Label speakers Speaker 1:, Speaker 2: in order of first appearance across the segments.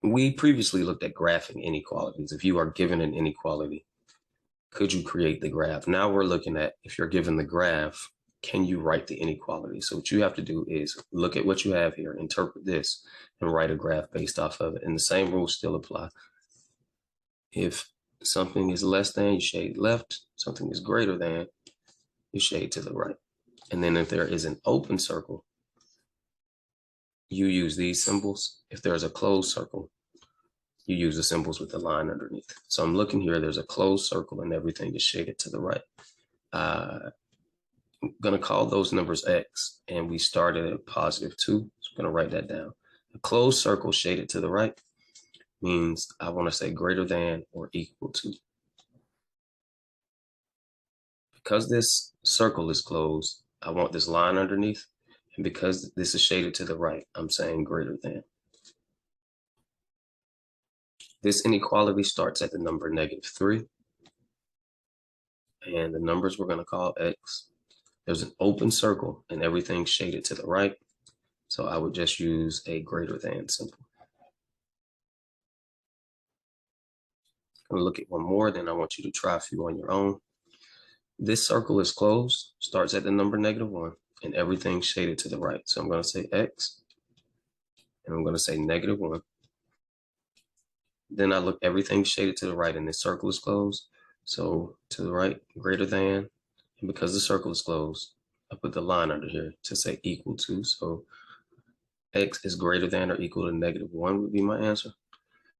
Speaker 1: We previously looked at graphing inequalities. If you are given an inequality, could you create the graph? Now we're looking at, if you're given the graph, can you write the inequality? So what you have to do is look at what you have here, interpret this, and write a graph based off of it. And the same rules still apply. If something is less than, you shade left. Something is greater than, you shade to the right. And then if there is an open circle, you use these symbols. If there's a closed circle, you use the symbols with the line underneath. So I'm looking here, there's a closed circle and everything is shaded to the right. I'm gonna call those numbers X, and we started at +2, so I'm gonna write that down. A closed circle shaded to the right means I wanna say greater than or equal to. Because this circle is closed, I want this line underneath, and because this is shaded to the right, I'm saying greater than. This inequality starts at the number -3, and the numbers we're going to call X. There's an open circle and everything's shaded to the right, so I would just use a greater than symbol. I'm going to look at one more, then I want you to try a few on your own. This circle is closed, starts at the number -1, and everything's shaded to the right. So I'm going to say X, and I'm going to say -1. Then I look, everything's shaded to the right, and this circle is closed. So to the right, greater than, and because the circle is closed, I put the line under here to say equal to. So X is greater than or equal to -1 would be my answer.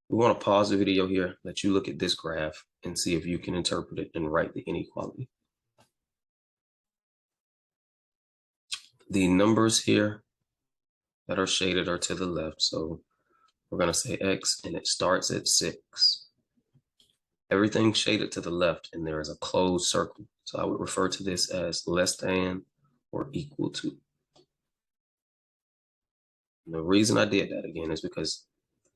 Speaker 1: We want to pause the video here, let you look at this graph and see if you can interpret it and write the inequality. The numbers here that are shaded are to the left. So we're going to say X, and it starts at 6. Everything shaded to the left, and there is a closed circle. So I would refer to this as less than or equal to. And the reason I did that again is because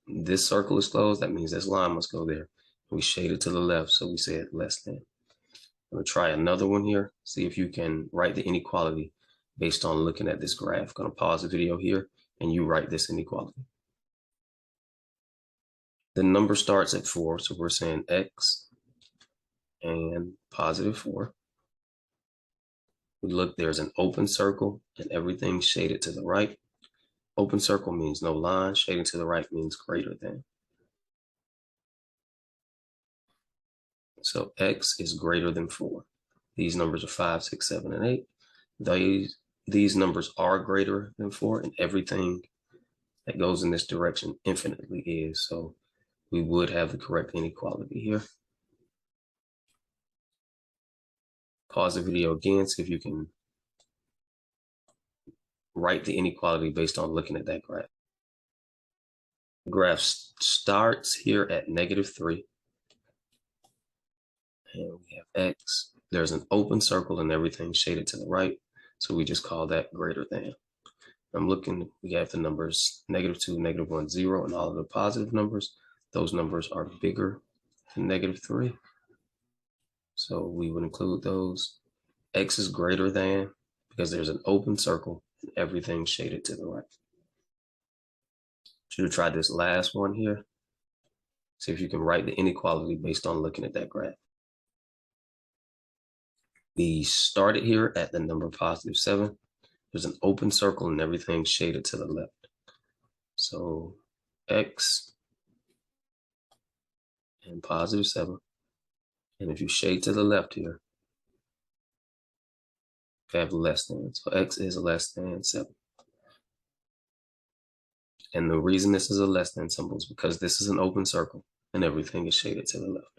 Speaker 1: this circle is closed. That means this line must go there. We shaded to the left, so we said less than. I'm going to try another one here. See if you can write the inequality based on looking at this graph. I'm going to pause the video here, and you write this inequality. The number starts at 4, so we're saying X and +4. We look, there's an open circle and everything's shaded to the right. Open circle means no line, shading to the right means greater than. So X is greater than 4. These numbers are 5, 6, 7, and 8. These numbers are greater than 4, and everything that goes in this direction infinitely is. So we would have the correct inequality here. Pause the video again, see if you can write the inequality based on looking at that graph. The graph starts here at -3. And we have X. There's an open circle and everything shaded to the right. So we just call that greater than. I'm looking, we have the numbers -2, -1, 0, and all of the positive numbers. Those numbers are bigger than -3. So we would include those. X is greater than because there's an open circle and everything shaded to the right. Should have tried this last one here. See if you can write the inequality based on looking at that graph. We started here at the number +7. There's an open circle and everything shaded to the left. So X and +7. And if you shade to the left here, you have less than. So X is less than 7. And the reason this is a less than symbol is because this is an open circle and everything is shaded to the left.